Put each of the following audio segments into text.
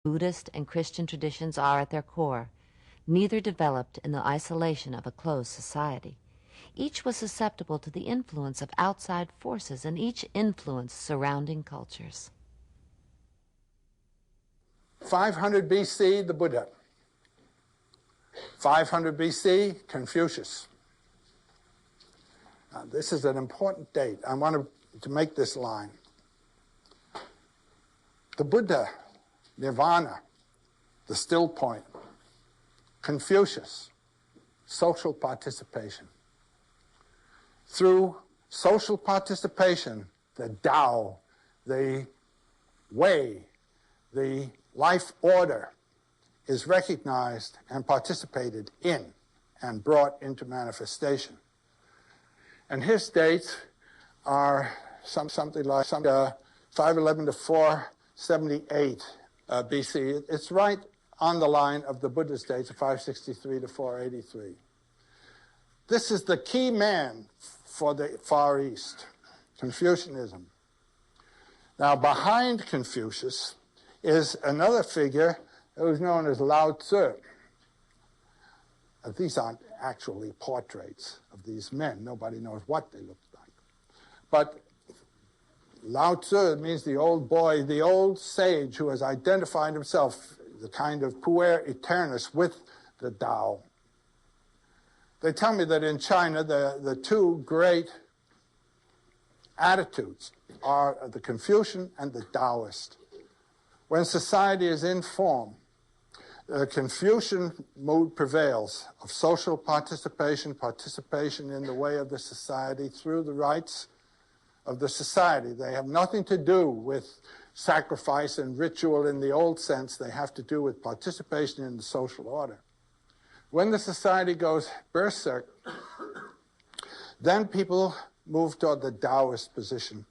Buddhist and Christian traditions are at their core, neither developed in the isolation of a closed society. Each was susceptible to the influence of outside forces, and each influenced surrounding cultures. 500 BC, the Buddha. 500 BC, Confucius. Now, this is an important date. I want to make this line. The Buddha, Nirvana, the still point. Confucius, social participation. Through social participation, the Tao, the way, the life order is recognized and participated in and brought into manifestation. And his dates are something like 511 to 478 BC. It's right on the line of the Buddha's dates of 563 to 483. This is the key man for the Far East, Confucianism. Now, behind Confucius is another figure who's known as Lao Tzu. These aren't actually portraits of these men. Nobody knows what they looked like. But Lao Tzu means the old boy, the old sage who has identified himself, the kind of puer aeternus, with the Tao. They tell me that in China, the two great attitudes are the Confucian and the Taoist. When society is in form, the Confucian mood prevails of social participation, participation in the way of the society through the rites of the society. They have nothing to do with sacrifice and ritual in the old sense. They have to do with participation in the social order. When the society goes berserk, then people move toward the Taoist position,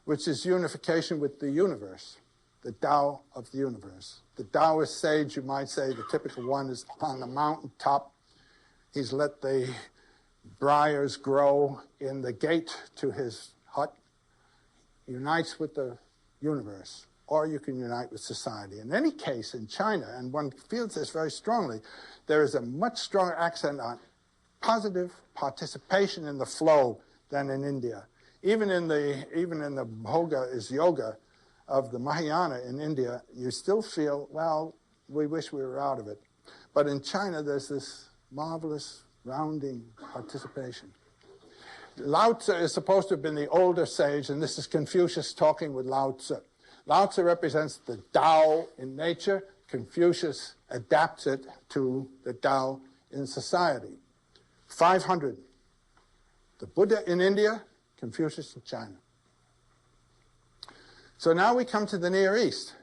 which is unification with the universe, the Tao of the universe. The Taoist sage, you might say, the typical one, is on the mountaintop. He's let the briars grow in the gate to his hut. He unites with the universe, or you can unite with society. In any case, in China, and one feels this very strongly, there is a much stronger accent on positive participation in the flow than in India. Even in the Bhoga is yoga of the Mahayana in India, you still feel, well, we wish we were out of it. But in China, there's this marvelous rounding participation. Lao Tzu is supposed to have been the older sage, and this is Confucius talking with Lao Tzu. Lao Tzu represents the Tao in nature. Confucius adapts it to the Tao in society. 500. The Buddha in India, Confucius in China. So now we come to the Near East,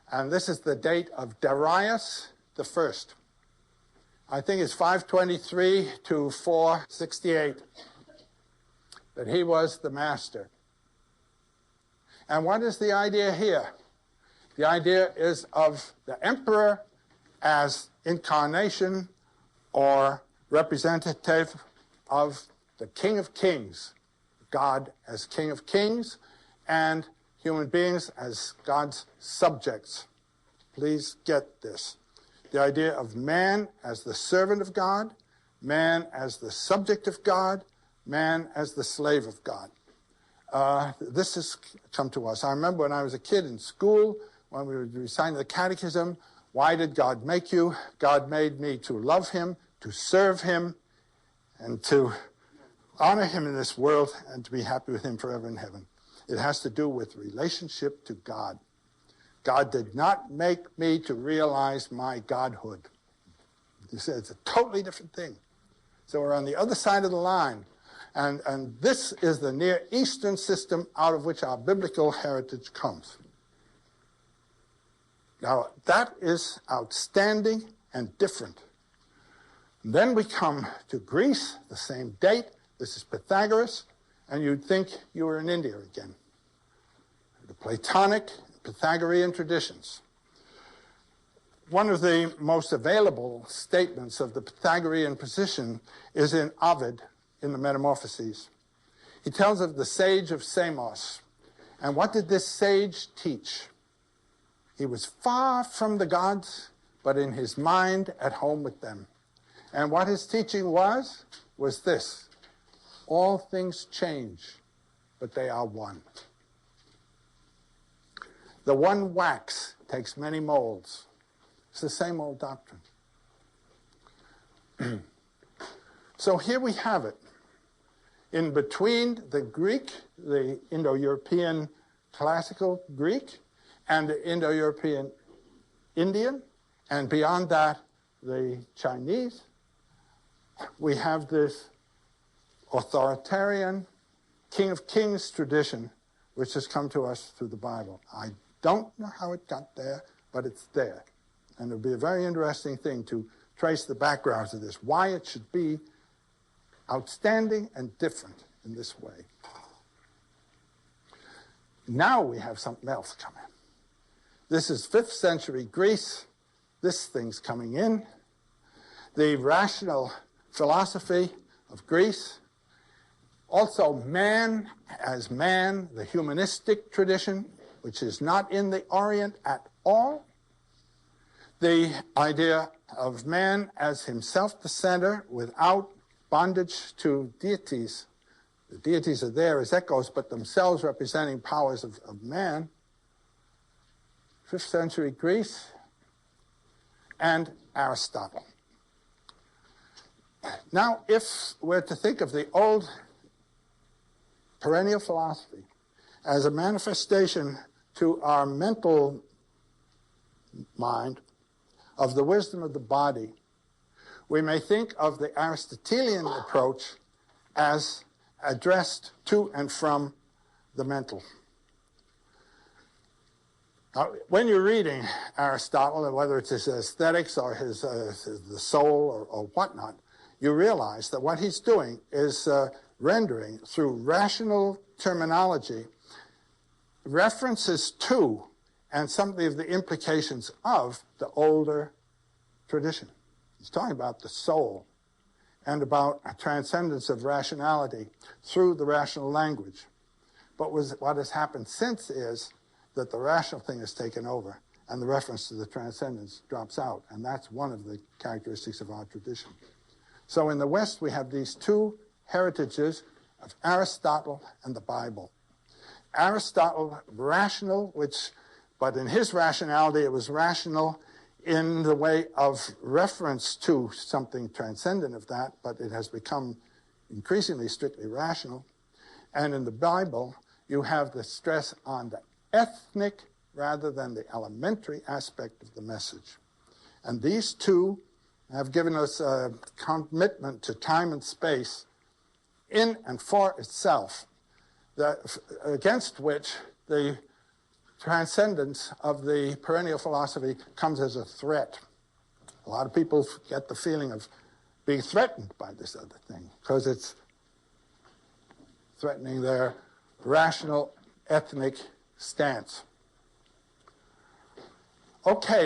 and this is the date of Darius the First. I think it's 523 to 468 that he was the master. And what is the idea here? The idea is of the emperor as incarnation or representative of the King of Kings, God as King of Kings, and human beings as God's subjects. Please get this. The idea of man as the servant of God, man as the subject of God, man as the slave of God. This has come to us. I remember when I was a kid in school, when we were reciting the catechism, why did God make you? God made me to love him, to serve him, and to honor him in this world, and to be happy with him forever in heaven. It has to do with relationship to God. God did not make me to realize my godhood. He said it's a totally different thing. So we're on the other side of the line. And this is the Near Eastern system out of which our biblical heritage comes. Now, that is outstanding and different. Then we come to Greece, the same date. This is Pythagoras. And you'd think you were in India again. The Platonic, Pythagorean traditions. One of the most available statements of the Pythagorean position is in Ovid, in the Metamorphoses. He tells of the sage of Samos. And what did this sage teach? He was far from the gods, but in his mind at home with them. And what his teaching was this: all things change, but they are one. The one wax takes many molds. It's the same old doctrine. So here we have it. In between the Greek, the Indo-European classical Greek, and the Indo-European Indian, and beyond that, the Chinese, we have this authoritarian King of Kings tradition, which has come to us through the Bible. I don't know how it got there, but it's there. And it'll be a very interesting thing to trace the backgrounds of this, why it should be outstanding and different in this way. Now we have something else come in. This is 5th century Greece. This thing's coming in. The rational philosophy of Greece. Also man as man, the humanistic tradition, which is not in the Orient at all. The idea of man as himself the center without bondage to deities. The deities are there as echoes, but themselves representing powers of man. 5th century Greece, and Aristotle. Now, if we're to think of the old perennial philosophy as a manifestation to our mental mind of the wisdom of the body, we may think of the Aristotelian approach as addressed to and from the mental. Now, when you're reading Aristotle, whether it's his aesthetics or the soul or whatnot, you realize that what he's doing is rendering through rational terminology references to and some of the implications of the older tradition. He's talking about the soul and about a transcendence of rationality through the rational language. But what has happened since is that the rational thing is taken over and the reference to the transcendence drops out. And that's one of the characteristics of our tradition. So in the West, we have these two heritages of Aristotle and the Bible. Aristotle, rational, but in his rationality, it was rational in the way of reference to something transcendent of that, but it has become increasingly strictly rational. And in the Bible, you have the stress on the ethnic rather than the elementary aspect of the message. And these two have given us a commitment to time and space in and for itself, against which the transcendence of the perennial philosophy comes as a threat. A lot of people get the feeling of being threatened by this other thing because it's threatening their rational ethnic stance. Okay.